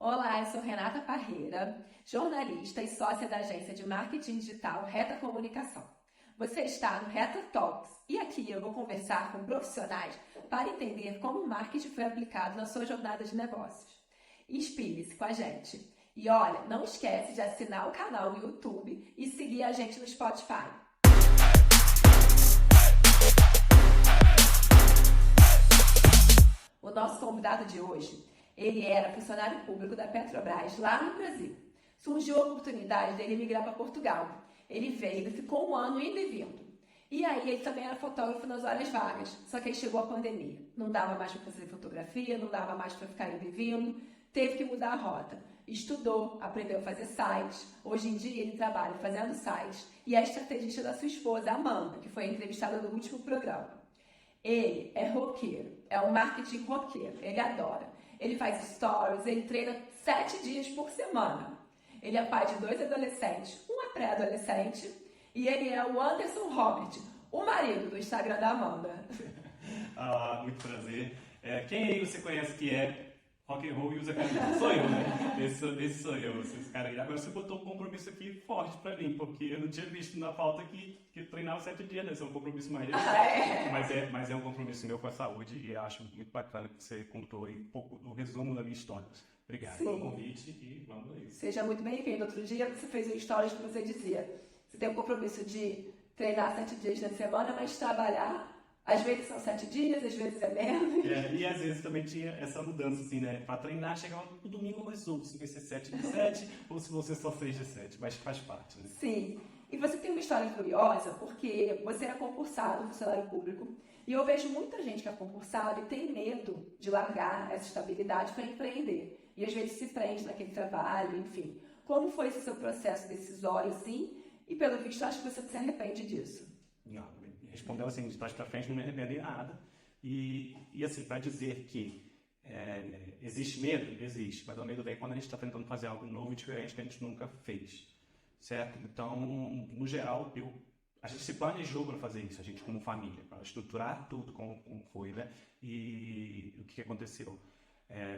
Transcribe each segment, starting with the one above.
Olá, eu sou Renata Parreira, jornalista e sócia da agência de marketing digital Reta Comunicação. Você está no Reta Talks e aqui eu vou conversar com profissionais para entender como o marketing foi aplicado na sua jornada de negócios. Inspire-se com a gente. E olha, não esquece de assinar o canal no YouTube e seguir a gente no Spotify. O nosso convidado de hoje, ele era funcionário público da Petrobras lá no Brasil. Surgiu a oportunidade dele migrar para Portugal. Ele veio e ficou um ano indo e vindo. E aí ele também era fotógrafo nas horas vagas, só que aí chegou a pandemia. Não dava mais para fazer fotografia, não dava mais para ficar indo e vindo, teve que mudar a rota. Estudou, aprendeu a fazer sites. Hoje em dia ele trabalha fazendo sites e é estrategista da sua esposa, Amanda, que foi entrevistada no último programa. Ele é roqueiro, é um marketing roqueiro, ele adora. Ele faz stories, ele treina 7 dias por semana. Ele é pai de 2 adolescentes, um é pré-adolescente, e ele é o Anderson Robert, o marido do Instagram da Amanda. Ah, muito prazer. Quem aí você conhece que é rock and roll e usa camisa? Sou eu, né? Esse sou eu, esse cara aí. Agora você botou um compromisso aqui forte pra mim, porque eu não tinha visto na pauta que treinava 7 dias, né? Esse é um compromisso mais mas é um compromisso meu com a saúde e acho muito bacana que você contou aí um pouco do resumo da minha história. Obrigado pelo convite e vamos aí. Seja muito bem-vindo. Outro dia você fez um stories que você dizia, você tem um compromisso de treinar 7 dias na semana, mas trabalhar, às vezes são 7 dias, às vezes é menos. E às vezes também tinha essa mudança, assim, né? Pra treinar, chegava no domingo, mas ou se vai ser 7 de 7, ou se você só 6 de 7, mas faz parte, né? Sim. E você tem uma história curiosa, porque você é concursado, funcionário público, e eu vejo muita gente que é concursado e tem medo de largar essa estabilidade para empreender. E às vezes se prende naquele trabalho, enfim. Como foi esse seu processo decisório, assim? E pelo visto, acho que você se arrepende disso. Não, respondendo assim, de trás para frente, não me arrependo de nada. E assim, para dizer que existe medo? Existe. Mas o medo vem quando a gente está tentando fazer algo novo e diferente que a gente nunca fez. Certo? Então, no geral, a gente se planejou para fazer isso, a gente como família, para estruturar tudo como foi, né? E o que aconteceu?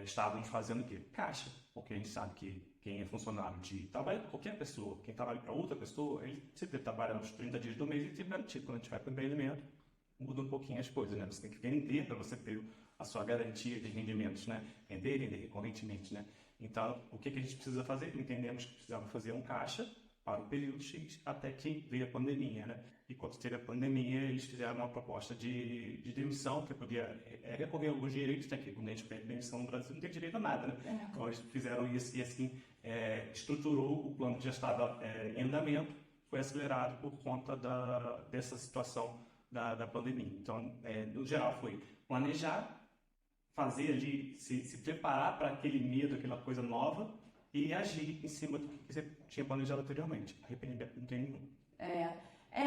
Estávamos fazendo o quê? Caixa, porque a gente sabe que quem é funcionário de trabalho para qualquer pessoa, quem trabalha para outra pessoa, ele sempre trabalha nos 30 dias do mês e tem garantido. Quando a gente vai para o empreendimento, muda um pouquinho as coisas, né? Você tem que vender para você ter a sua garantia de rendimentos, né? Vender recorrentemente, né? Então, o que a gente precisa fazer? Entendemos que precisava fazer um caixa para o período X, até que veio a pandemia, né? E quando teve a pandemia, eles fizeram uma proposta de demissão, que podia recorrer a alguns direitos, né? Que quando a gente pede demissão no Brasil, não tem direito a nada, né? Então, eles fizeram isso e, assim, estruturou o plano que já estava em andamento, foi acelerado por conta dessa situação da pandemia. Então, no geral, foi planejar, fazer ali, se preparar para aquele medo, aquela coisa nova, e agir em cima do que você tinha planejado anteriormente. Arrependimento não tem nenhum.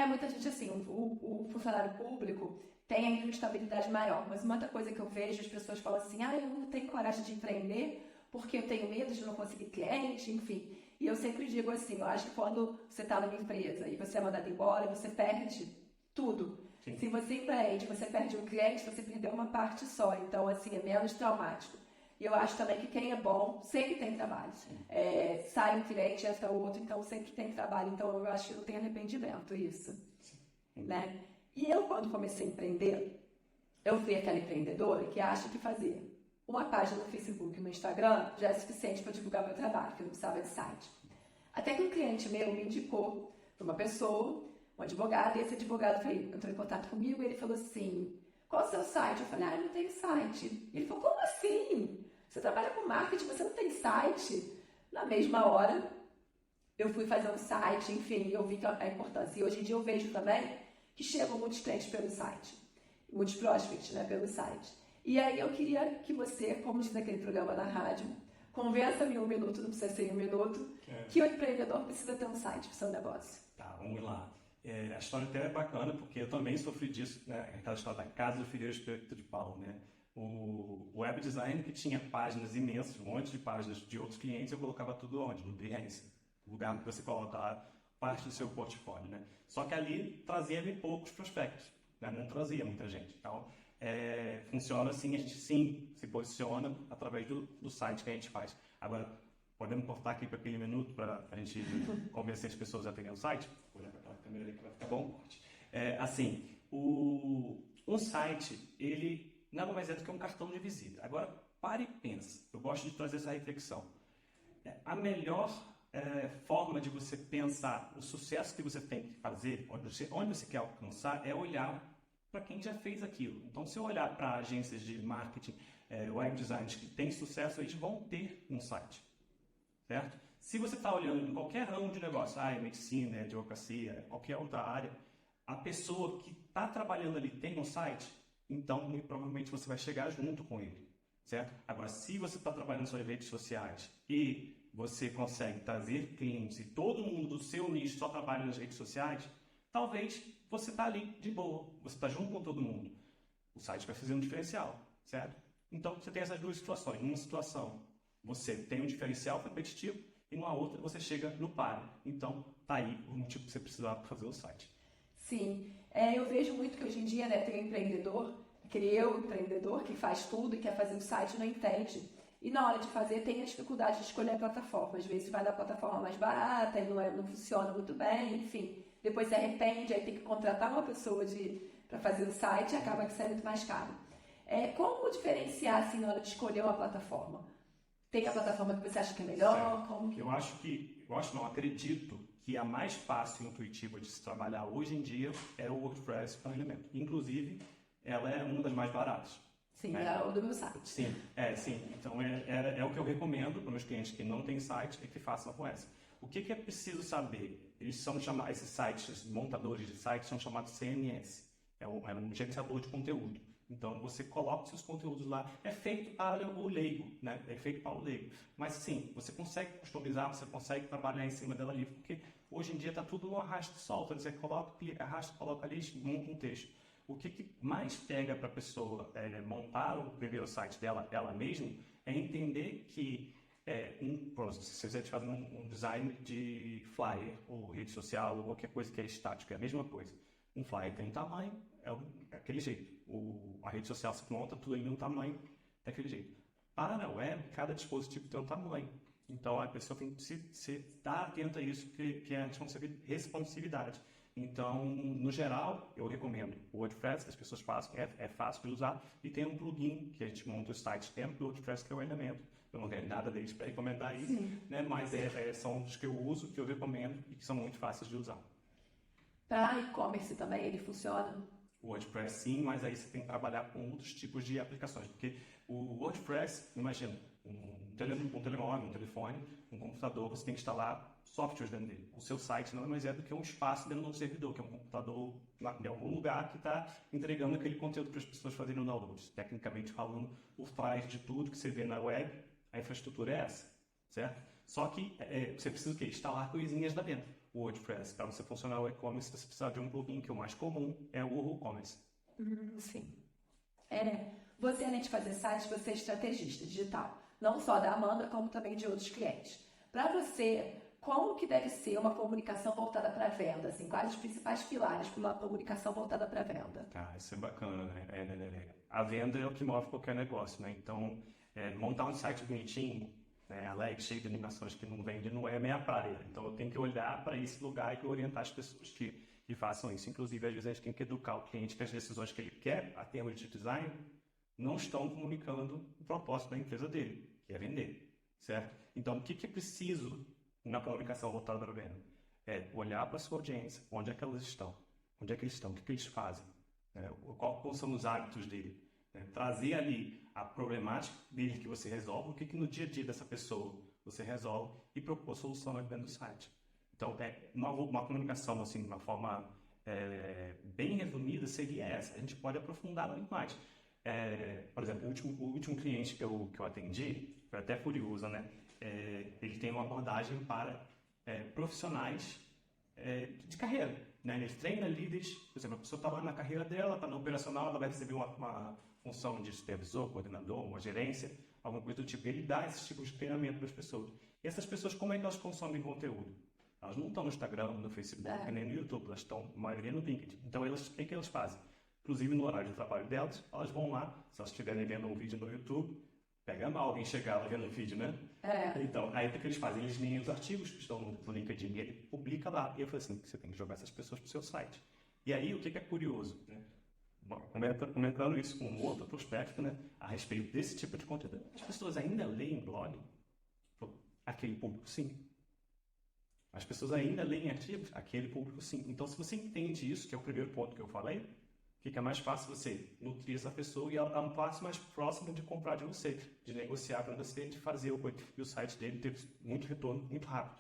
Muita gente assim, o funcionário público tem ainda uma estabilidade maior, mas uma outra coisa que eu vejo, as pessoas falam assim, eu não tenho coragem de empreender porque eu tenho medo de não conseguir cliente, enfim. E eu sempre digo assim, eu acho que quando você está numa empresa e você é mandado embora, você perde tudo. Sim. Se você empreende, você perde um cliente, você perdeu uma parte só, então assim, é menos traumático. E eu acho também que quem é bom sempre tem trabalho. Sai um cliente, entra outro, então sempre tem trabalho. Então eu acho que não tem arrependimento isso. Né? E eu, quando comecei a empreender, eu fui aquela empreendedora que acha que fazer uma página no Facebook e no Instagram já é suficiente para divulgar meu trabalho, que eu não precisava de site. Até que um cliente meu me indicou para uma pessoa, um advogado, e esse advogado entrou em contato comigo e ele falou assim, qual é o seu site? Eu falei, eu não tenho site. Ele falou, como assim? Você trabalha com marketing, você não tem site? Na mesma hora, eu fui fazer um site, enfim, eu vi a importância. E hoje em dia eu vejo também que chegam muitos clientes pelo site, muitos prospects, né, pelo site. E aí eu queria que você, como diz aquele programa na rádio, convença-me em 1 minuto, não precisa ser em 1 minuto, que o empreendedor precisa ter um site para o seu negócio. Tá, vamos lá. A história até é bacana, porque eu também sofri disso, né? Aquela história da casa do filho Espírito de Paulo, né? O web design que tinha páginas imensas, um monte de páginas de outros clientes, eu colocava tudo onde? No Behance, lugar que você coloca parte do seu portfólio, né? Só que ali trazia bem poucos prospectos, né? Não trazia muita gente. Então, funciona assim, a gente sim se posiciona através do site que a gente faz. Agora, podemos cortar aqui para aquele minuto para a gente convencer as pessoas a terem o site? Vou olhar para aquela câmera ali que vai ficar bom. Assim, um site, ele nada mais é do que um cartão de visita. Agora, pare e pense. Eu gosto de trazer essa reflexão. A melhor forma de você pensar o sucesso que você tem que fazer, onde você quer alcançar, é olhar para quem já fez aquilo. Então, se eu olhar para agências de marketing, web designers que têm sucesso, eles vão ter um site, certo? Se você está olhando em qualquer ramo de negócio, medicina, advocacia, qualquer outra área, a pessoa que está trabalhando ali tem um site, então muito provavelmente você vai chegar junto com ele, certo? Agora, se você está trabalhando nas suas redes sociais e você consegue trazer clientes e todo mundo do seu nicho só trabalha nas redes sociais, talvez você está ali de boa, você está junto com todo mundo. O site vai fazer um diferencial, certo? Então, você tem essas duas situações. Numa situação, você tem um diferencial competitivo e numa outra, você chega no páreo. Então, tá aí o motivo que você precisava para fazer o site. Sim, eu vejo muito que hoje em dia, né, tem um empreendedor, aquele empreendedor que faz tudo e quer fazer o site, não entende. E na hora de fazer, tem a dificuldade de escolher a plataforma. Às vezes vai na plataforma mais barata e não funciona muito bem, enfim. Depois se arrepende, aí tem que contratar uma pessoa para fazer o site e acaba que sai muito mais caro. Como diferenciar assim, na hora de escolher uma plataforma? Tem a plataforma que você acha que é melhor? Como que... Acredito que a mais fácil e intuitiva de se trabalhar hoje em dia é o WordPress com Elementor. Inclusive, ela é uma das mais baratas. Sim, é o do meu site. Sim. Então, é o que eu recomendo para meus clientes que não têm site, que façam com essa. O que é preciso saber? Eles são chamados, esses sites, esses montadores de sites, são chamados CMS. É um gerenciador de conteúdo. Então, você coloca os seus conteúdos lá. É feito para o leigo, né? É feito para o leigo. Mas, sim, você consegue customizar, você consegue trabalhar em cima dela ali, porque hoje em dia está tudo no arrasto e solta. Você coloca, clica, arrasta, coloca ali, monta um texto. O que mais pega para a pessoa montar o primeiro site dela, ela mesma, é entender que se você faz um design de flyer, ou rede social, ou qualquer coisa que é estático, é a mesma coisa. Um flyer tem um tamanho, é aquele jeito. A rede social se monta tudo em um tamanho, daquele jeito. Para a web, cada dispositivo tem um tamanho. Então, a pessoa tem que se estar atenta a isso, que é a responsividade. Então, no geral, eu recomendo o WordPress, que as pessoas façam, é fácil de usar, e tem um plugin que a gente monta o site dentro do WordPress, que é o Elemento. Eu não tenho nada deles para recomendar isso, né? Mas são os que eu uso, que eu recomendo e que são muito fáceis de usar. Para e-commerce também ele funciona? O WordPress sim, mas aí você tem que trabalhar com outros tipos de aplicações, porque o WordPress, imagina, um telemóvel, um telefone, um computador, você tem que instalar softwares dentro dele. O seu site não é mais do que um espaço dentro de um servidor, que é um computador em algum lugar que está entregando aquele conteúdo para as pessoas fazerem o download. Tecnicamente falando, por trás de tudo que você vê na web, a infraestrutura é essa, certo? Só que você precisa o quê? Instalar coisinhas lá dentro. O WordPress, para você funcionar o e-commerce, você precisa de um plugin, que o mais comum é o WooCommerce. Sim. Você, além de fazer sites, você é estrategista digital. Não só da Amanda, como também de outros clientes. Para você, como que deve ser uma comunicação voltada para a venda? Assim, quais os principais pilares para uma comunicação voltada para a venda? Isso é bacana, né? A venda é o que move qualquer negócio, né? Então, montar um site bonitinho, alegre, cheio de animações que não vende, não é a minha praia. Então, eu tenho que olhar para esse lugar e orientar as pessoas que façam isso. Inclusive, às vezes, a gente tem que educar o cliente que as decisões que ele quer, a termos de design, não estão comunicando o propósito da empresa dele, que é vender, certo? Então, o que é preciso na comunicação voltada para a venda? Olhar para a sua audiência, onde é que elas estão, onde é que eles estão, o que eles fazem, quais são os hábitos dele, trazer ali a problemática dele que você resolve, o que no dia a dia dessa pessoa você resolve e propor soluções dentro do site. Então, uma comunicação assim, de uma forma bem resumida seria essa. A gente pode aprofundar muito mais. Por exemplo, o último cliente que eu atendi, foi até curioso, né? Ele tem uma abordagem para profissionais de carreira, né? Ele treina líderes, por exemplo, a pessoa está lá na carreira dela, está no operacional, ela vai receber uma função de supervisor, coordenador, uma gerência, alguma coisa do tipo. Ele dá esse tipo de treinamento para as pessoas. E essas pessoas, como é que elas consomem conteúdo? Elas não estão no Instagram, no Facebook, nem no YouTube, elas estão, a maioria, no LinkedIn. Então, o que elas fazem? inclusive no horário de trabalho delas, elas vão lá, se elas estiverem vendo um vídeo no YouTube, pega mal alguém chegar lá vendo o vídeo, né? Então, aí o que eles fazem? Eles leem os artigos que estão no LinkedIn e ele publica lá. E eu falei assim, você tem que jogar essas pessoas para o seu site. E aí, o que é curioso, né? Comentando isso com um outro prospecto, né? A respeito desse tipo de conteúdo. As pessoas ainda leem blog? Aquele público, sim. As pessoas ainda leem artigos? Aquele público, sim. Então, se você entende isso, que é o primeiro ponto que eu falei, fica mais fácil você nutrir essa pessoa e ela dar um passo mais próximo de comprar de você, de negociar com você, de fazer o site dele ter muito retorno, muito rápido.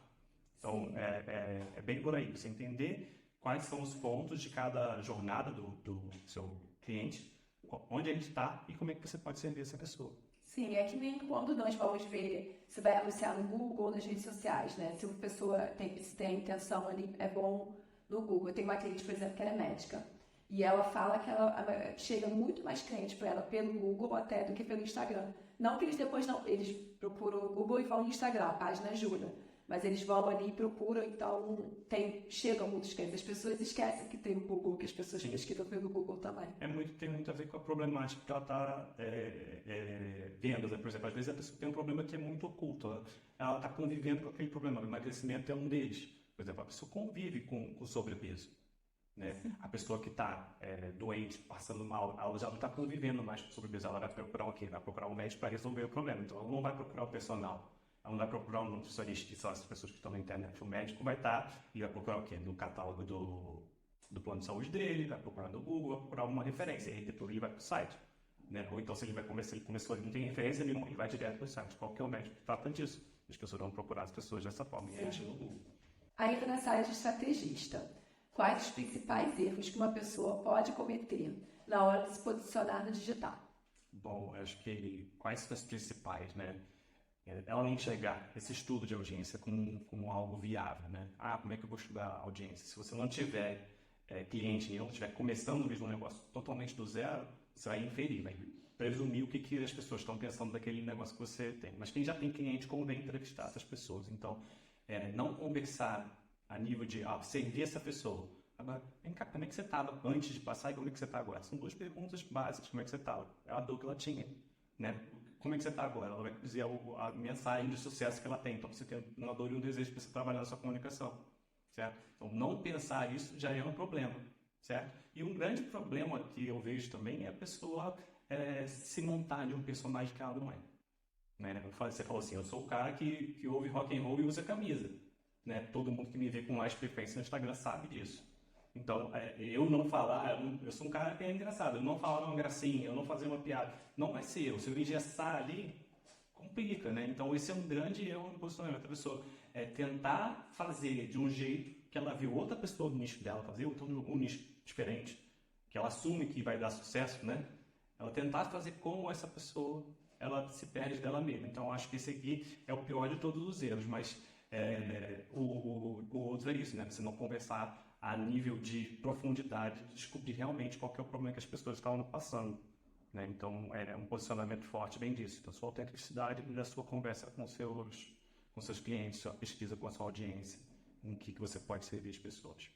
Então, é bem por aí. Você entender quais são os pontos de cada jornada do seu cliente, onde ele está e como é que você pode servir essa pessoa. Sim, é que nem quando nós vamos ver, você vai anunciar no Google ou nas redes sociais, né? Se uma pessoa tem a intenção ali, é bom no Google. Eu tenho uma cliente, por exemplo, que ela é médica. E ela fala que ela chega muito mais cliente para ela pelo Google até do que pelo Instagram. Não que eles depois não, eles procuram o Google e vão no Instagram, a página ajuda. Mas eles vão ali e procuram, então chegam muitos clientes. As pessoas esquecem que tem o Google, que as pessoas pesquisam pelo Google também. Tem muito a ver com a problemática que ela está vendo. Né? Por exemplo, às vezes a pessoa tem um problema que é muito oculto. Ela está convivendo com aquele problema. O emagrecimento é um deles. Por exemplo, a pessoa convive com sobrepeso. Né? A pessoa que está doente, passando mal, ela já não está convivendo mais com sobrepeso. Ela vai procurar o quê? Vai procurar um médico para resolver o problema. Então, ela não vai procurar o personal. Ela não vai procurar um nutricionista, que são as pessoas que estão na internet. O médico vai estar e vai procurar o quê? No catálogo do plano de saúde dele, vai procurar no Google, vai procurar uma referência. E aí depois ele vai para o site. Né? Ou então, se ele começou, ele não tem referência, ele vai direto para o site. Qual que é o médico que trata disso? As pessoas vão procurar as pessoas dessa forma. E aí no Google. Ainda nessa área de estrategista, quais os principais erros que uma pessoa pode cometer na hora de se posicionar no digital? Bom, acho que quais são as principais, né? Ela não enxergar esse estudo de audiência como algo viável, né? Como é que eu vou estudar a audiência? Se você não tiver cliente nenhum, estiver começando mesmo um negócio totalmente do zero, você vai inferir, vai presumir o que as pessoas estão pensando daquele negócio que você tem. Mas quem já tem cliente, convém entrevistar essas pessoas. Então, não conversar a nível de servir essa pessoa. Agora, vem cá, como é que você estava antes de passar e como é que você está agora? São duas perguntas básicas. Como é que você estava? É a dor que ela tinha, né? Como é que você está agora? Ela vai dizer a mensagem de sucesso que ela tem. Então, você tem uma dor e um desejo para você trabalhar na sua comunicação, certo? Então, não pensar isso já é um problema, certo? E um grande problema que eu vejo também é a pessoa se montar de um personagem que ela não é. Né? Você falou assim, eu sou o cara que ouve rock and roll e usa camisa. Né? Todo mundo que me vê com mais frequência no Instagram sabe disso. Então, eu não falar, eu sou um cara que é engraçado, eu não falar uma gracinha, eu não fazer uma piada, não vai ser eu. Se eu engessar ali, complica, né? Então, esse é um grande erro no posicionamento da pessoa. Tentar fazer de um jeito que ela viu outra pessoa no nicho dela fazer, então um nicho diferente, que ela assume que vai dar sucesso, né? Ela tentar fazer como essa pessoa, ela se perde dela mesma. Então, acho que esse aqui é o pior de todos os erros, mas o outro é isso, né? Você não conversar a nível de profundidade, descobrir realmente qual que é o problema que as pessoas estavam passando. Né? Então, é um posicionamento forte bem disso. Então, sua autenticidade da sua conversa com seus clientes, sua pesquisa com a sua audiência, em que você pode servir as pessoas.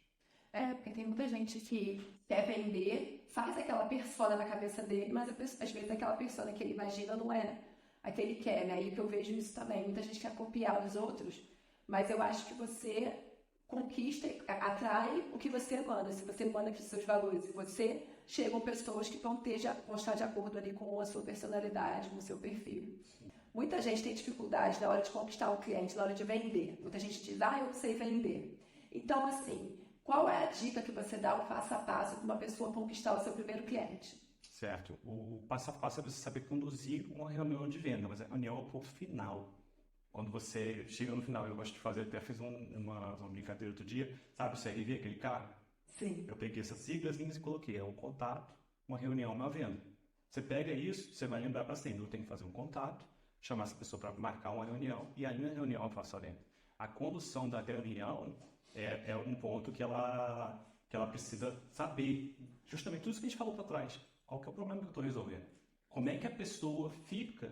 Porque tem muita gente que quer vender, faz aquela persona na cabeça dele, mas às vezes aquela persona que ele imagina não é a que ele quer, né? E que eu vejo isso também. Muita gente quer copiar os outros, mas eu acho que você conquista, atrai o que você emana. Se você emana aqui os seus valores, você chegam pessoas que vão estar de acordo ali com a sua personalidade, com o seu perfil. Muita gente tem dificuldade na hora de conquistar um cliente, na hora de vender. Muita gente diz, eu não sei vender. Então, assim, qual é a dica que você dá, o passo a passo, para uma pessoa conquistar o seu primeiro cliente? Certo. O passo a passo é você saber conduzir uma reunião de venda, mas a reunião é o ponto final. Quando você chega no final, eu gosto de fazer, até fiz uma brincadeira outro dia, sabe o CRV, aquele cara? Sim. Eu peguei essas siglas e coloquei, um contato, uma reunião, uma venda. Você pega isso, você vai lembrar para sempre, eu tenho que fazer um contato, chamar essa pessoa para marcar uma reunião, e aí na reunião eu faço a venda. A condução da reunião é um ponto que ela precisa saber, justamente tudo isso que a gente falou para trás. Qual que é o problema que eu estou resolvendo? Como é que a pessoa fica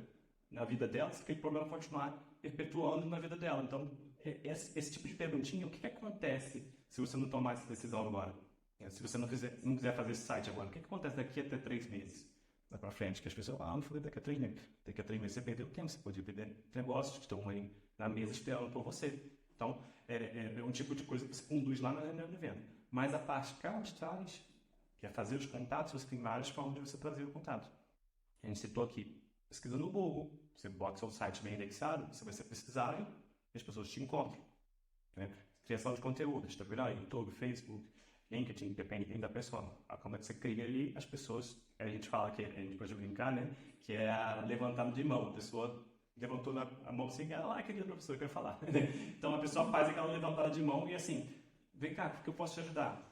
na vida dela se aquele problema continuar perpetuando na vida dela? Então, esse tipo de perguntinha, o que acontece se você não tomar essa decisão agora? Se você não quiser fazer esse site agora, o que acontece daqui até 3 meses? Vai para frente, que as pessoas falam, não falei daqui a 3 meses. Daqui a 3 meses você perdeu tempo, você pode perder negócios que estão aí na mesa esperando por você. Então, é um tipo de coisa que você conduz lá na reunião de venda. Mas a parte cá de trás, que é fazer os contatos, você tem várias formas de você trazer o contato. A gente citou aqui, pesquisa no Google, você bota seu site bem indexado, você vai ser pesquisado e as pessoas te encontram. Né? Criação de conteúdo, Instagram, YouTube, Facebook, LinkedIn, depende da pessoa. Como é que você cria ali, as pessoas, a gente fala que, a gente pode brincar, né? Que é a levantada de mão. A pessoa levantou a mão assim, querido professor, eu quero falar. Então a pessoa faz aquela levantada de mão e assim, vem cá, o que eu posso te ajudar?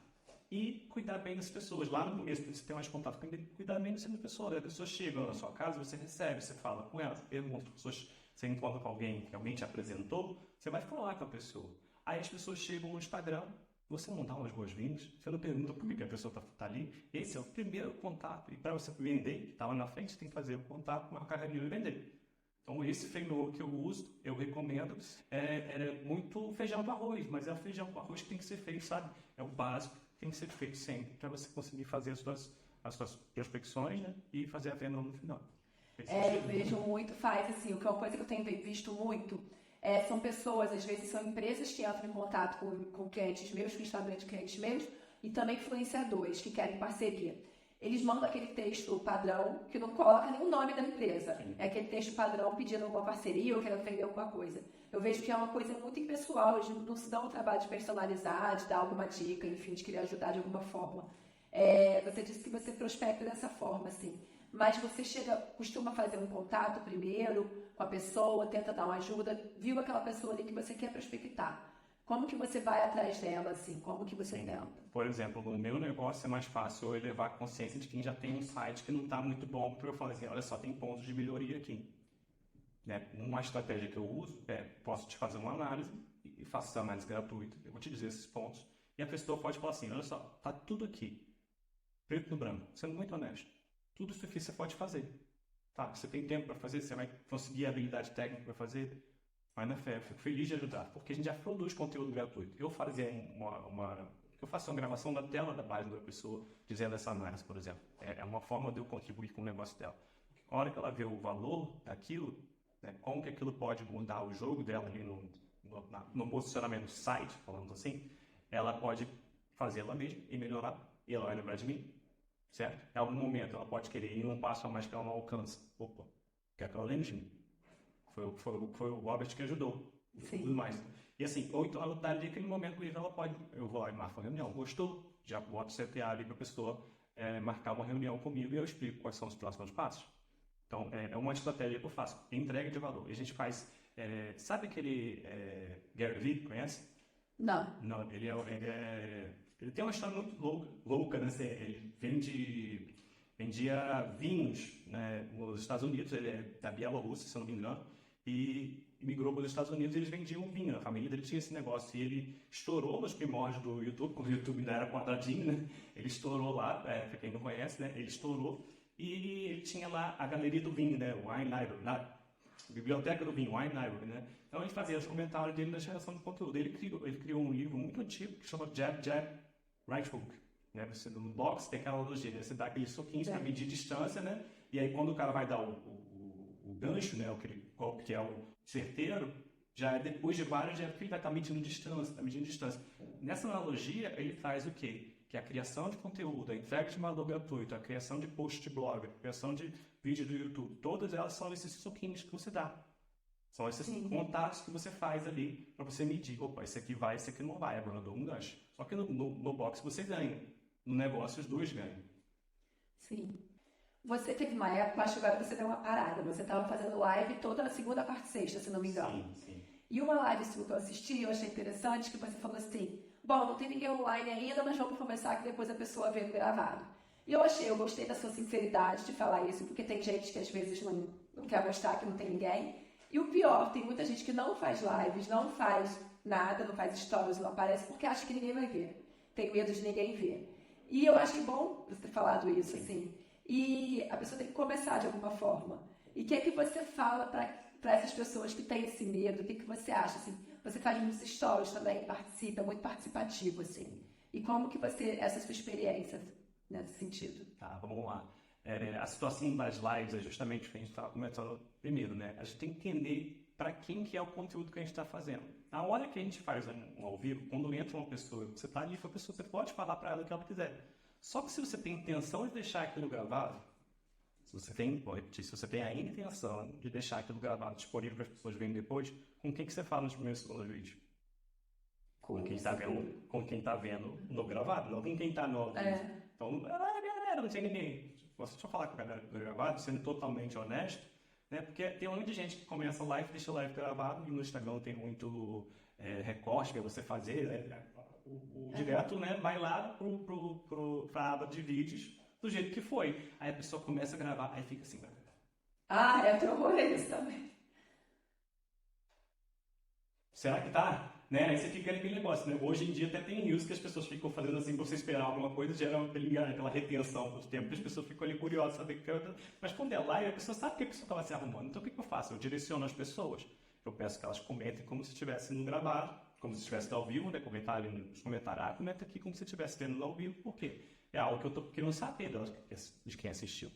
E cuidar bem das pessoas. Lá no começo, você tem mais contato com ele, cuidar bem das pessoas. As pessoas chegam na sua casa, você recebe, você fala com elas, pergunta, as pessoas, você encontra com alguém que alguém te apresentou, você vai falar com a pessoa. Aí as pessoas chegam no Instagram, você não dá umas boas-vindas, você não pergunta por que a pessoa está ali. Esse é o primeiro contato. E para você vender, está lá na frente, você tem que fazer o contato, marcar a reunião e vender. Então, esse framework que eu uso, eu recomendo, é muito feijão com arroz, mas é o feijão com arroz que tem que ser feito, sabe? É o básico que tem que ser feito sempre, para você conseguir fazer as suas prospecções, né? E fazer a venda no final. Eu vejo muito, assim, o que é uma coisa que eu tenho visto muito, são pessoas, às vezes são empresas que entram em contato com clientes meus, com instaladores de clientes meus, e também influenciadores que querem parceria. Eles mandam aquele texto padrão que não coloca nenhum nome da empresa. Sim. É aquele texto padrão pedindo alguma parceria ou querendo vender alguma coisa. Eu vejo que é uma coisa muito impessoal, eles não se dão o trabalho de personalizar, de dar alguma dica, enfim, de querer ajudar de alguma forma. Você disse que você prospecta dessa forma, assim. Mas você costuma fazer um contato primeiro com a pessoa, tenta dar uma ajuda, viu aquela pessoa ali que você quer prospectar. Como que você vai atrás dela, assim? Como que você tenta? Por exemplo, no meu negócio é mais fácil eu levar a consciência de quem já tem um site que não está muito bom, porque eu falo assim, olha só, tem pontos de melhoria aqui. Né? Uma estratégia que eu uso posso te fazer uma análise e faço essa análise gratuita, eu vou te dizer esses pontos, e a pessoa pode falar assim, olha só, tá tudo aqui, preto no branco, sendo muito honesto, tudo isso aqui você pode fazer. Tá? Você tem tempo para fazer, você vai conseguir a habilidade técnica para fazer. Mas na fé, eu fico feliz de ajudar, porque a gente já produz conteúdo gratuito. Eu faço uma gravação da tela da página da pessoa, dizendo essa análise, por exemplo. É uma forma de eu contribuir com o negócio dela. A hora que ela vê o valor daquilo, né, como que aquilo pode mudar o jogo dela ali no posicionamento do site, falando assim, ela pode fazer ela mesma e melhorar, e ela vai lembrar de mim, certo? Em algum momento ela pode querer ir um passo a mais que ela não alcança. Opa, quer que ela lembre de mim? Foi o Robert que ajudou. Sim. Tudo mais. E assim, ou então ela está ali naquele momento livre, ela pode, eu vou lá e marco uma reunião, gostou? Já boto o CTA ali para a pessoa marcar uma reunião comigo e eu explico quais são os próximos passos. Então, é uma estratégia que eu faço, entrega de valor. E a gente faz, sabe aquele Gary Vee, conhece? Não. Não, ele tem uma história muito louca, né? Ele vendia vinhos, né, nos Estados Unidos, ele é da Bielorrússia, se eu não me engano, e migrou para os Estados Unidos e eles vendiam vinho. A família dele tinha esse negócio e ele estourou nos primórdios do YouTube, quando o YouTube ainda era quadradinho, né? Ele estourou lá, para quem não conhece, né? Ele estourou e ele tinha lá a galeria do vinho, né? O Wine Library, a biblioteca do vinho, Wine Library, né? Então ele fazia os comentários dele na geração de conteúdo. Ele criou um livro muito antigo que chama Jab, Jab, Right Hook. Né? Você, no boxe tem aquela analogia, né? Você dá aqueles soquinhos para medir distância, né? E aí quando o cara vai dar o gancho, né? Golpe que é o certeiro, já depois de vários, já vai estar medindo distância, Nessa analogia, ele traz o quê? Que a criação de conteúdo, a entrega de valor gratuito, a criação de post de blog, a criação de vídeo do YouTube, todas elas são esses soquinhos que você dá. São esses contatos que você faz ali para você medir. Opa, esse aqui vai, esse aqui não vai. Agora eu dou um gancho. Só que no box você ganha. No negócio os dois ganham. Sim. Você teve uma época, acho que agora você deu uma parada. Você estava fazendo live toda segunda, quarta e sexta, se não me engano. Sim. E uma live que eu assisti, eu achei interessante, que você falou assim, bom, não tem ninguém online ainda, mas vamos conversar que depois a pessoa vê gravado. E eu gostei da sua sinceridade de falar isso, porque tem gente que às vezes não quer mostrar que não tem ninguém. E o pior, tem muita gente que não faz lives, não faz nada, não faz stories, não aparece, porque acha que ninguém vai ver. Tem medo de ninguém ver. E eu acho que é bom você ter falado isso, assim. E a pessoa tem que começar de alguma forma. E o que é que você fala para essas pessoas que têm esse medo? O que você acha, assim? Você faz muitos stories também, participa, muito participativo, assim. E como que essa sua experiência nesse sentido? Tá, vamos lá. A situação das lives é justamente o que a gente estava começando primeiro, né? A gente tem que entender para quem que é o conteúdo que a gente está fazendo. Na hora que a gente faz um ao vivo, quando entra uma pessoa, você está ali com a pessoa, você pode falar para ela o que ela quiser. Só que se você tem intenção de deixar aquilo gravado, se você tem a intenção de deixar aquilo gravado disponível para as pessoas verem depois, com quem que você fala nos primeiros segundos do vídeo? Com quem está vendo no gravado, não com quem está no ao vivo. Então, galera, não sei ninguém. Deixa eu falar com a galera do gravado, sendo totalmente honesto, né? Porque tem muita gente que começa a live, deixa a live gravado, e no Instagram tem muito recorte para você fazer, né? O direto, né, vai lá para a aba de vídeos do jeito que foi. Aí a pessoa começa a gravar, aí fica assim. Terrorista também. Será que tá? Né? Aí você fica naquele negócio, né? Hoje em dia até tem news que as pessoas ficam fazendo assim pra você esperar alguma coisa, gera aquela retenção do tempo, as pessoas ficam ali curiosas, saber o que é. Mas quando é live, a pessoa sabe o que a pessoa estava se arrumando. Então o que eu faço? Eu direciono as pessoas. Eu peço que elas comentem como se estivesse no gravado, como se estivesse ao vivo, né? Comentar ali nos comentários. Comenta aqui como se estivesse vendo ao vivo, por quê? É algo que eu tô querendo saber de quem assistiu.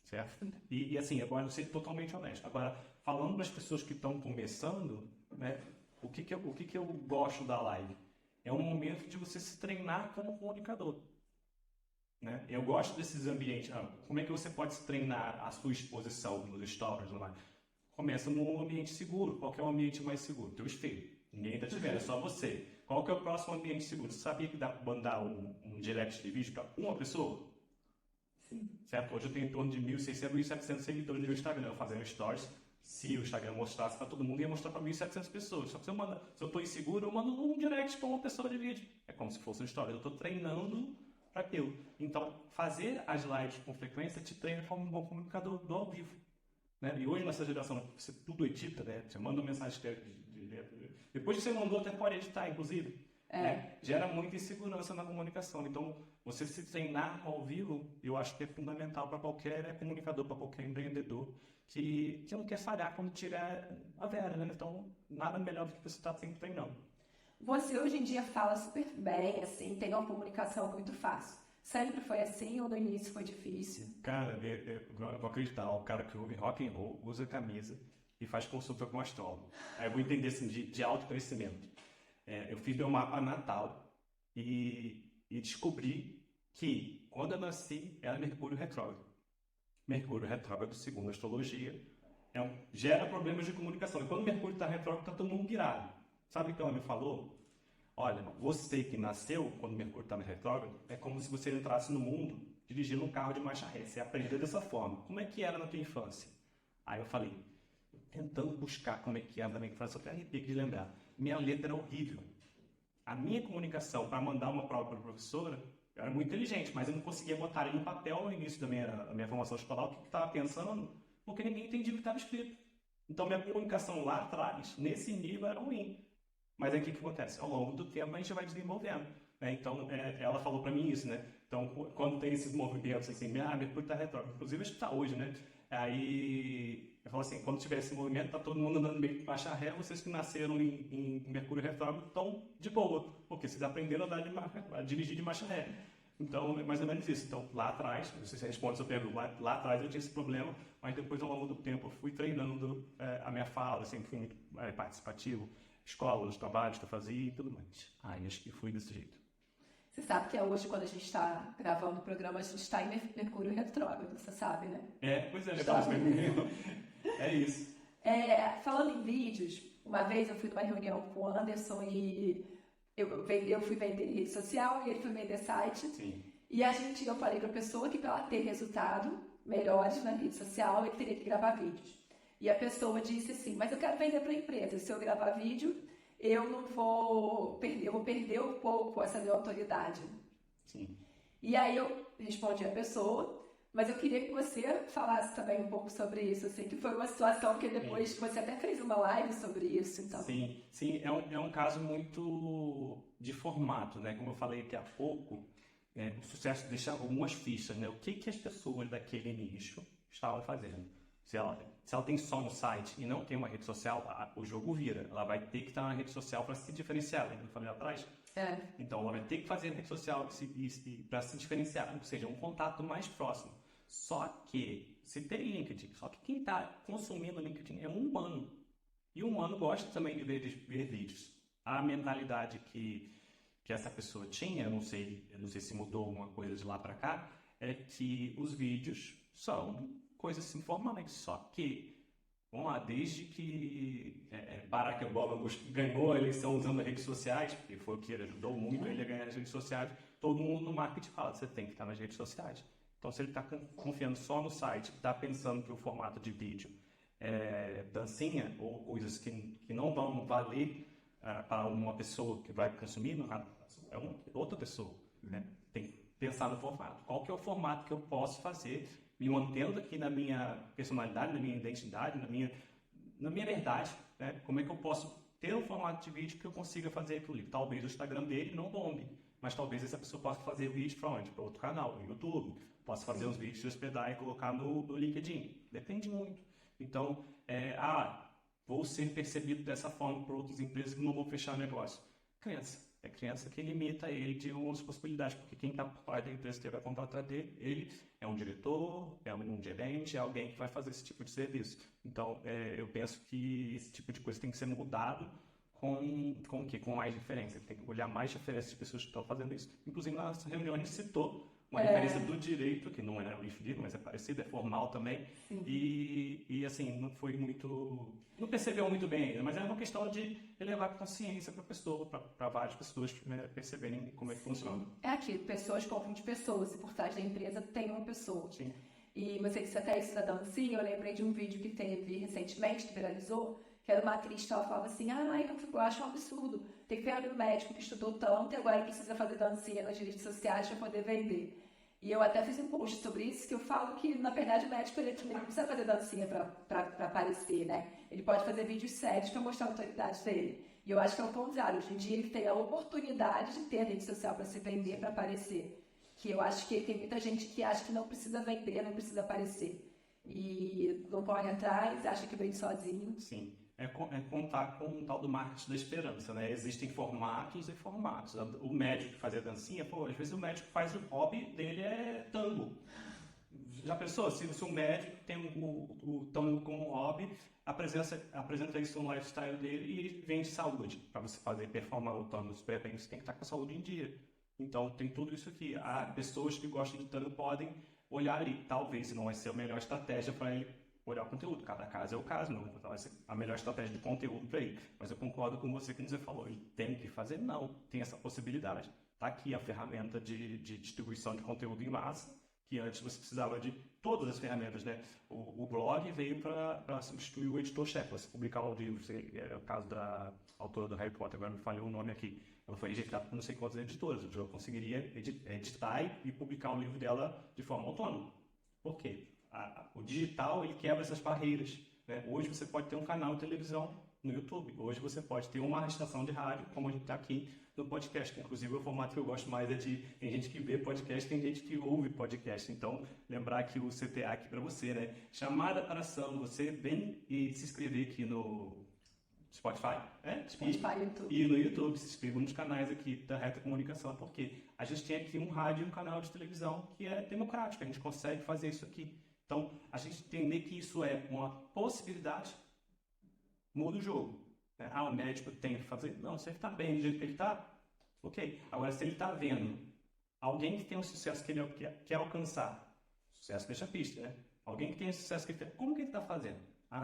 Certo? E assim, agora eu ser totalmente honesto. Agora, falando das pessoas que estão começando, né? O que eu gosto da live? É um momento de você se treinar como comunicador. Né? Eu gosto desses ambientes. Como é que você pode se treinar a sua exposição nos stories? Lá? Começa num ambiente seguro. Qual que é o ambiente mais seguro? Teu espelho. Ninguém está te vendo, é só você. Qual que é o próximo ambiente seguro? Você sabia que dá para mandar um direct de vídeo para uma pessoa? Sim. Certo? Hoje eu tenho em torno de 1.600, 1.700 seguidores no meu Instagram. Eu fazendo stories. Se o Instagram mostrasse para todo mundo, ia mostrar para 1.700 pessoas. Só que se eu estou inseguro, eu mando um direct para uma pessoa de vídeo. É como se fosse uma história. Eu estou treinando para aquilo. Então, fazer as lives com frequência te treina como um bom comunicador do ao vivo. Né? E hoje, nessa geração, você tudo edita, né? Você manda uma mensagem depois que você mandou, até pode editar, inclusive. Né? Gera muita insegurança na comunicação. Então, você se treinar ao vivo, eu acho que é fundamental para qualquer comunicador, para qualquer empreendedor que não quer falhar quando tiver a vera, né? Então, nada melhor do que você estar sempre treinando. Você hoje em dia fala super bem, assim, tem uma comunicação muito fácil. Sempre foi assim ou no início foi difícil? Cara, eu vou acreditar, o cara que ouve rock and roll, usa camisa e faz consulta com astrólogo. Aí eu vou entender assim, de autoconhecimento. Eu fiz meu mapa natal e descobri que quando eu nasci era Mercúrio retrógrado. Mercúrio retrógrado, segundo a astrologia, gera problemas de comunicação. E quando Mercúrio está retrógrado, está todo mundo pirado. Sabe o que ela me falou? Olha, você que nasceu quando Mercúrio está retrógrado, é como se você entrasse no mundo dirigindo um carro de marcha ré. Você aprendeu dessa forma. Como é que era na tua infância? Aí eu falei, tentando buscar como é que era na minha infância, eu até arrepio de lembrar. Minha letra era horrível. A minha comunicação para mandar uma prova para a professora era muito inteligente, mas eu não conseguia botar ali no papel no início da minha formação escolar o que estava pensando, porque ninguém entendia o que estava escrito. Então, minha comunicação lá atrás, nesse nível, era ruim. Mas aí o que acontece? Ao longo do tempo, a gente vai desenvolvendo. Né? Então, ela falou para mim isso, né? Então, quando tem esses movimentos assim, Mercúrio está retrógrado, inclusive acho que está hoje, né? Aí, eu falo assim, quando tiver esse movimento, tá todo mundo andando meio que marcha ré, vocês que nasceram em Mercúrio retrógrado estão de boa, porque vocês aprenderam a dirigir de marcha ré. Então, é mais ou menos isso. Então, lá atrás, não sei se responde a sua pergunta, lá atrás eu tinha esse problema, mas depois, ao longo do tempo, eu fui treinando a minha fala, sempre fui muito participativo, escola, os trabalhos que eu fazia e tudo mais. Aí, acho que fui desse jeito. Você sabe que hoje, quando a gente está gravando o programa, a gente está em Mercúrio retrógrado, você sabe, né? Pois é, é isso. Falando em vídeos, uma vez eu fui numa reunião com o Anderson e eu fui vender rede social e ele foi vender site. Sim. E eu falei para a pessoa que para ela ter resultado melhores na rede social, ele teria que gravar vídeos. E a pessoa disse assim, mas eu quero vender para a empresa, se eu gravar vídeo, eu não vou perder, eu vou perder um pouco essa minha autoridade. Sim. E aí eu respondi a pessoa, mas eu queria que você falasse também um pouco sobre isso, assim, que foi uma situação que depois você até fez uma live sobre isso, então. Sim, é um caso muito de formato, né? Como eu falei aqui há pouco, o sucesso deixa algumas fichas, né? O que as pessoas daquele nicho estavam fazendo? Se ela tem só um site e não tem uma rede social, o jogo vira. Ela vai ter que estar na rede social para se diferenciar, lembra que eu falei lá atrás? Então, ela vai ter que fazer rede social para se diferenciar, ou seja, um contato mais próximo. Só que, se tem LinkedIn, só que quem está consumindo o LinkedIn é um humano. E o humano gosta também de ver vídeos. A mentalidade que essa pessoa tinha, eu não sei se mudou alguma coisa de lá para cá, é que os vídeos são coisas informais. Só que, vamos lá, desde que Barack Obama ganhou a eleição usando as redes sociais, porque foi o que ele ajudou muito ele a ganhar as redes sociais, todo mundo no marketing fala, você tem que estar nas redes sociais. Então, se ele está confiando só no site, está pensando que o formato de vídeo é dancinha ou coisas que não vão valer para uma pessoa que vai consumir, é outra pessoa, né? Tem que pensar no formato. Qual que é o formato que eu posso fazer, me mantendo aqui na minha personalidade, na minha identidade, na minha verdade, né? Como é que eu posso ter um formato de vídeo que eu consiga fazer aquilo ali? Talvez o Instagram dele não bombe, mas talvez essa pessoa possa fazer vídeo para onde? Para outro canal, no YouTube. Posso fazer uns vídeos de hospedar e colocar no LinkedIn. Depende muito. Então, vou ser percebido dessa forma por outras empresas que não vão fechar negócio. É criança que limita ele de outras possibilidades, porque quem está por parte da empresa que vai contratar dele, ele é um diretor, é um gerente, é alguém que vai fazer esse tipo de serviço. Então, eu penso que esse tipo de coisa tem que ser mudado com mais diferença. Tem que olhar mais diferença de pessoas que estão fazendo isso. Inclusive, nas reuniões citou uma referência do direito, que não é o inferior, mas é parecido, é formal também. E assim, não foi muito... Não percebeu muito bem ainda, mas é uma questão de levar consciência para a pessoa, para várias pessoas perceberem como é que funciona. É aquilo, pessoas compram de pessoas, e por trás da empresa tem uma pessoa. Sim. E você disse até isso da dancinha, eu lembrei de um vídeo que teve recentemente, que viralizou, que era uma atriz que ela falava assim, eu acho um absurdo, tem que ver um médico que estudou tanto e agora precisa fazer dancinha nas redes sociais para poder vender. E eu até fiz um post sobre isso, que eu falo que, na verdade, o médico ele não precisa fazer dancinha para aparecer, né? Ele pode fazer vídeos sérios para mostrar a autoridade dele. E eu acho que é o contrário. Hoje em dia ele tem a oportunidade de ter a rede social para se vender, para aparecer. Que eu acho que tem muita gente que acha que não precisa vender, não precisa aparecer. E não corre atrás, acha que vem sozinho. Sim. É contar com o tal do marketing da esperança, né? Existem formatos e formatos. O médico que fazia dancinha, às vezes o médico faz o hobby dele é tango. Já pensou? Se um médico tem o tango como hobby, apresenta isso no lifestyle dele e vende saúde. Para você performar o tango super bem, você tem que estar com a saúde em dia. Então, tem tudo isso aqui. Pessoas que gostam de tango podem olhar ali. Talvez não vai ser a melhor estratégia para ele olhar o conteúdo. Cada caso é o caso, não vai ser a melhor estratégia de conteúdo para ele. Mas eu concordo com você que você falou, ele tem que fazer? Não, tem essa possibilidade. Está aqui a ferramenta de distribuição de conteúdo em massa, que antes você precisava de todas as ferramentas, né? O blog veio para substituir o editor-chefe. Você publicar um livro, é o caso da autora do Harry Potter, agora me falhou o nome aqui. Ela foi editada por não sei quantas editoras. Eu conseguiria editar e publicar o livro dela de forma autônoma. Por quê? O digital, ele quebra essas barreiras, né? Hoje você pode ter um canal de televisão no YouTube. Hoje você pode ter uma estação de rádio, como a gente está aqui no podcast. Inclusive, o formato que eu gosto mais tem gente que vê podcast, tem gente que ouve podcast. Então, lembrar que o CTA aqui para você, né? Chamada para ação. Você vem e se inscrever aqui no Spotify, YouTube. E no YouTube, se inscreva nos canais aqui da Reta Comunicação, porque a gente tem aqui um rádio e um canal de televisão que é democrático, a gente consegue fazer isso aqui. Então, a gente entender que isso é uma possibilidade, muda o jogo. Né? O médico tem que fazer? Não, se ele está bem do jeito que ele está, ok. Agora, se ele está vendo alguém que tem um sucesso que ele quer alcançar, sucesso deixa a pista, né? Alguém que tem esse sucesso que ele quer, como que ele está fazendo?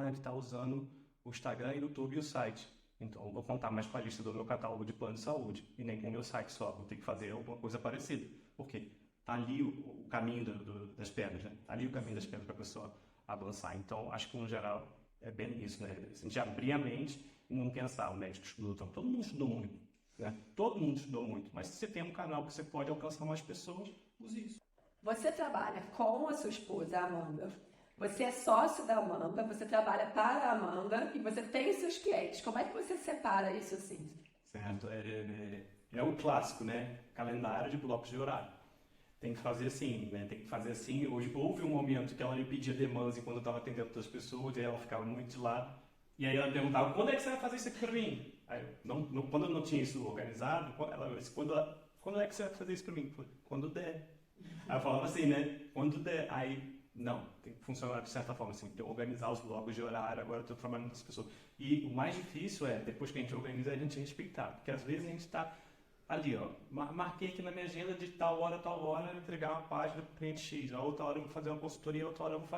Ele está usando o Instagram, o YouTube e o site. Então, eu vou contar mais com a lista do meu catálogo de plano de saúde, e nem com o meu site só, vou ter que fazer alguma coisa parecida. Por quê? Está ali o caminho das pedras, né? Está ali o caminho das pedras para a pessoa avançar. Então, acho que, no geral, é bem isso, né? A gente abrir a mente e não pensar, o médico estudou tanto. Todo mundo estudou muito, né? Todo mundo estudou muito. Mas se você tem um canal que você pode alcançar mais pessoas, use isso. Você trabalha com a sua esposa, a Amanda. Você é sócio da Amanda, você trabalha para a Amanda e você tem os seus clientes. Como é que você separa isso assim? Certo. É o clássico, né? Calendário de blocos de horário. tem que fazer assim, né? Tem que fazer assim. Hoje, houve um momento que ela me pedia demandas enquanto eu estava atendendo outras pessoas, e ela ficava muito de lado. E aí ela perguntava, quando é que você vai fazer isso aqui para mim? Aí, quando eu não tinha isso organizado, ela disse, quando é que você vai fazer isso para mim? Quando der. Aí eu falava assim, né? Quando der. Aí, não, tem que funcionar de certa forma, assim, tem que organizar os blocos de horário, agora eu estou trabalhando com as pessoas. E o mais difícil é, depois que a gente organiza, a gente respeitar, porque às vezes a gente está ali, ó, marquei aqui na minha agenda de tal hora, entregar uma página para o cliente X, a outra hora eu vou fazer uma consultoria, a outra hora vamos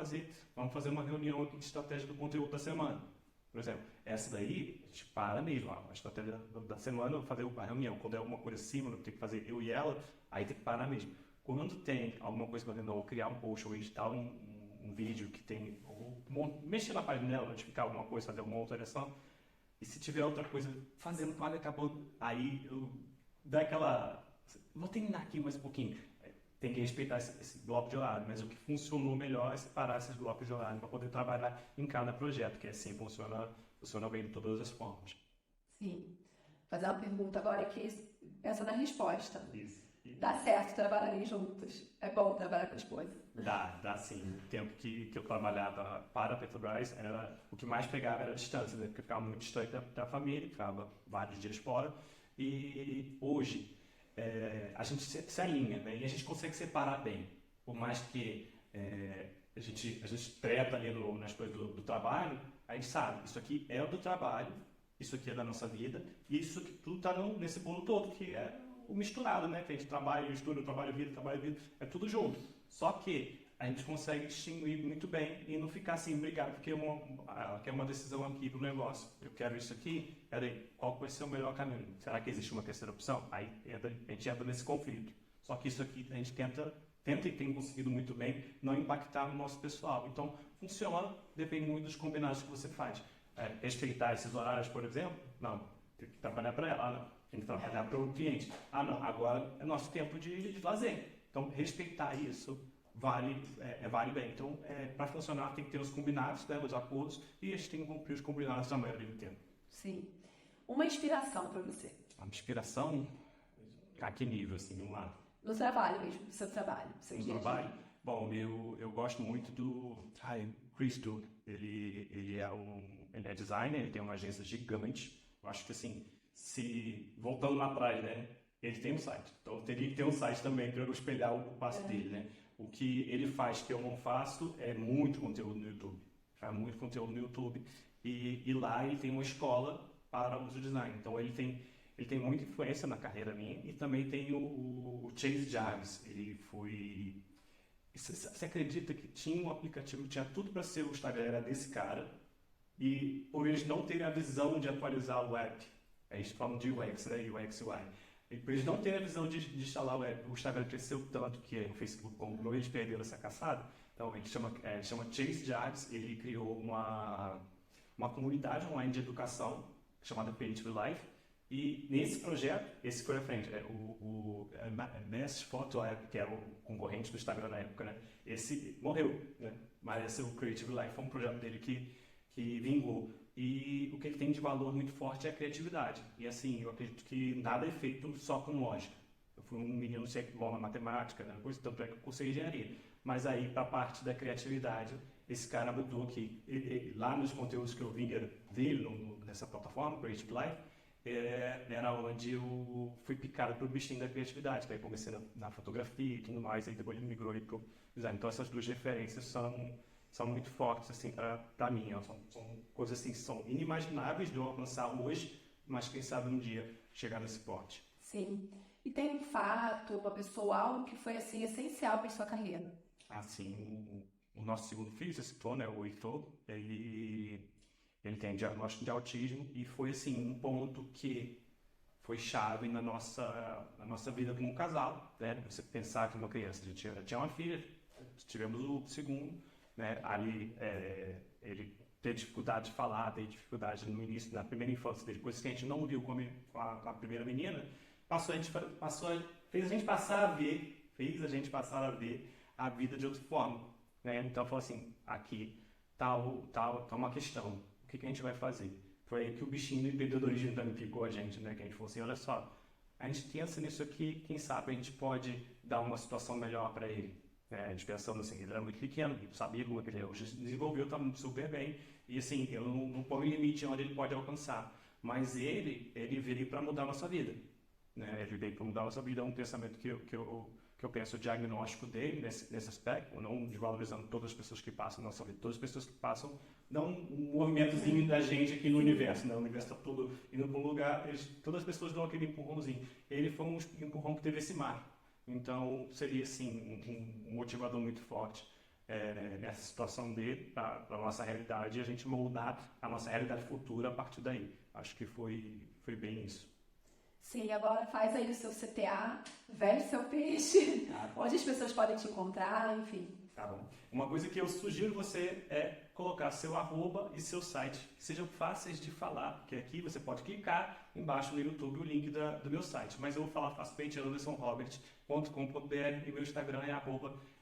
fazer uma reunião aqui de estratégia do conteúdo da semana. Por exemplo, essa daí, a gente para mesmo, ó, a estratégia da semana, eu vou fazer a reunião, quando é alguma coisa assim, eu tenho que fazer eu e ela, aí tem que parar mesmo. Quando tem alguma coisa fazendo, ou criar um post, ou editar um vídeo que tem, ou mexer na página dela, notificar alguma coisa, fazer alguma alteração, e se tiver outra coisa fazendo, quase acabou, aí eu dá aquela, vou terminar aqui mais um pouquinho, tem que respeitar esse bloco de horário, mas o que funcionou melhor é separar esses blocos de horário para poder trabalhar em cada projeto, que assim funciona bem de todas as formas. Sim. Fazer uma pergunta agora que pensa na resposta. Isso. Dá certo trabalharem juntos? É bom trabalhar com a esposa? Dá sim. O tempo que eu trabalhava para a Petrobras, o que mais pegava era a distância, né? Porque eu ficava muito distante da família, ficava vários dias fora. E hoje, a gente se alinha, né? E a gente consegue separar bem. Por mais que a gente treta ali nas coisas do trabalho, a gente sabe, isso aqui é o do trabalho, isso aqui é da nossa vida, e isso aqui tudo está nesse bolo todo, que é o misturado, né? Que a gente trabalha, estuda, trabalho, vida, é tudo junto. Só que a gente consegue distinguir muito bem e não ficar assim, brigado, porque é uma decisão aqui do negócio. Eu quero isso aqui, peraí, qual vai ser o melhor caminho? Será que existe uma terceira opção? Aí a gente entra nesse conflito. Só que isso aqui a gente tenta e tem conseguido muito bem não impactar no nosso pessoal. Então, funciona, depende muito dos combinados que você faz. Respeitar esses horários, por exemplo, não, tem que trabalhar para ela, não. Tem que trabalhar para o cliente. Não, agora é nosso tempo de lazer. Então, respeitar isso vale bem. Então, para funcionar, tem que ter os combinados, né, os acordos, e a gente tem que cumprir os combinados a maioria do tempo. Sim. Uma inspiração para você? Uma inspiração? A que nível, assim, vamos lá? No trabalho mesmo, no seu trabalho. No trabalho? Bom, eu gosto muito do Chris Du. Ele é designer, ele tem uma agência gigante. Eu acho que, assim, voltando lá atrás, né? Ele tem um site. Então, eu teria que ter um site também para eu espelhar o passo dele, né? O que ele faz que eu não faço é muito conteúdo no YouTube. Faz muito conteúdo no YouTube. E lá ele tem uma escola para uso de design. Então, ele tem muita influência na carreira minha. E também tem o Chase Jarvis. Ele foi... Você acredita que tinha um aplicativo, tinha tudo para ser o Instagram, era desse cara. E por eles não terem a visão de atualizar o app, a gente fala de UX, né? UX, UI. E por eles não terem a visão de instalar o app, o Instagram cresceu tanto que o Facebook comprou, eles perderam essa caçada. Então, ele chama Chase Jarvis, ele criou uma comunidade online de educação chamada Creative Life. E nesse projeto, esse foi à frente, o Mass Photo App, que era o concorrente do Instagram na época, né? Esse morreu, né? Mas esse é o Creative Life, foi um projeto dele que vingou. E o que ele tem de valor muito forte é a criatividade. E assim, eu acredito que nada é feito só com lógica. Eu fui um menino sempre bom na matemática, né? Tanto é que eu cursei engenharia. Mas aí, para a parte da criatividade, esse cara mudou que lá nos conteúdos que eu vi dele, nessa plataforma, Creative Life, era onde eu fui picado pelo bichinho da criatividade. Daí comecei na fotografia e tudo mais, aí depois ele migrou para o design. Então essas duas referências são muito fortes assim, para mim. São coisas assim, que são inimagináveis de eu alcançar hoje, mas quem sabe um dia chegar nesse porte. Sim. E tem um fato, uma pessoa, algo que foi assim, essencial para a sua carreira? Assim, o nosso segundo filho, você citou, né, o Heitor, ele tem diagnóstico de autismo e foi assim um ponto que foi chave na nossa vida como casal, né? Você pensar que uma criança, a gente tinha uma filha, tivemos o segundo, né? Ali ele teve dificuldade de falar, teve dificuldade no início, na primeira infância dele, coisas que a gente não viu com a primeira menina, fez a gente passar a ver a vida de outra forma, né? Então falou assim, aqui tá uma questão. O que a gente vai fazer? Foi aí que o bichinho do empreendedorismo também picou a gente, né? Que a gente falou assim, olha só, a gente pensa nisso aqui, quem sabe a gente pode dar uma situação melhor para ele. A gente pensando assim, ele era muito pequeno, ele sabia como que ele hoje se desenvolveu, está super bem, e assim, eu não ponho limite onde ele pode alcançar, mas ele veio para mudar a nossa vida, né? Ele veio para mudar a nossa vida, é um pensamento que eu penso, o diagnóstico dele nesse aspecto, não desvalorizando todas as pessoas que passam na nossa vida, todas as pessoas que passam, não um movimentozinho da gente aqui no universo, né? O universo está todo indo para um lugar, todas as pessoas dão aquele empurrãozinho, ele foi um empurrão que teve esse mar. Então, seria, assim, um motivador muito forte nessa situação dele, para a nossa realidade, e a gente moldar a nossa realidade futura a partir daí. Acho que foi bem isso. Sim, agora faz aí o seu CTA, vende seu peixe, onde as pessoas podem te encontrar, enfim. Tá bom. Uma coisa que eu sugiro você é colocar seu @ e seu site, que sejam fáceis de falar, porque aqui você pode clicar embaixo no YouTube o link do meu site, mas eu vou falar facilmente, andersonrobert.com.br, e meu Instagram é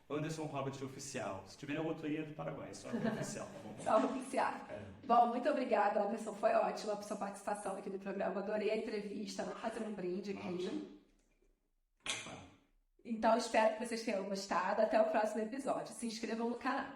@AndersonRobertOficial. Se tiver outro aí é do Paraguai, só oficial, tá bom? Só oficial. Bom, muito obrigada, Anderson, foi ótima a sua participação aqui no programa, adorei a entrevista, vou fazer um brinde aqui. Então, espero que vocês tenham gostado. Até o próximo episódio. Se inscrevam no canal.